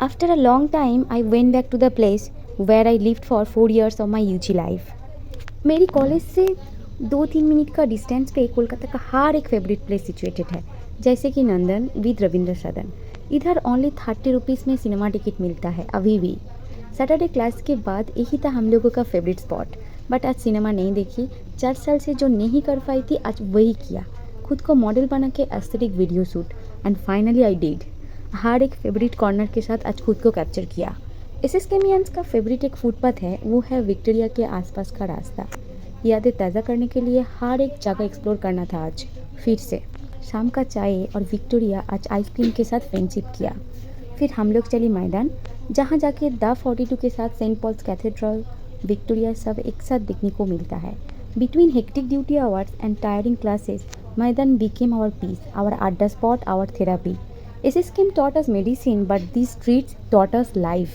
After a long time, I went back to the place where I lived for 4 years of my UG life. मेरी college से 2-3 minute का distance पे कोलकाता का हर एक favourite place situated है, जैसे कि नंदन विद रविंद्र सदन। इधर ओनली 30 रुपीज़ में सिनेमा टिकट मिलता है अभी भी। सैटरडे क्लास के बाद यही था हम लोगों का फेवरेट स्पॉट। बट आज सिनेमा नहीं देखी। 4 साल से जो नहीं कर पाई थी आज वही किया, खुद को मॉडल बना के aesthetic video shoot, and finally I did. हर एक फेवरेट कॉर्नर के साथ आज खुद को कैप्चर किया। एसएस केमियंस का फेवरेट एक फुटपाथ है, वो है विक्टोरिया के आसपास का रास्ता। यादें ताज़ा करने के लिए हर एक जगह एक्सप्लोर करना था आज फिर से। शाम का चाय और विक्टोरिया आज आइसक्रीम के साथ फ्रेंडशिप किया। फिर हम लोग चली मैदान, जहाँ जाके द 42 के साथ सेंट पॉल्स कैथेड्रल, विक्टोरिया सब एक साथ देखने को मिलता है। Between hectic duty hours and tiring classes, मैदान became our peace, our adda spot, our therapy. SS came taught us medicine, but these streets taught us life.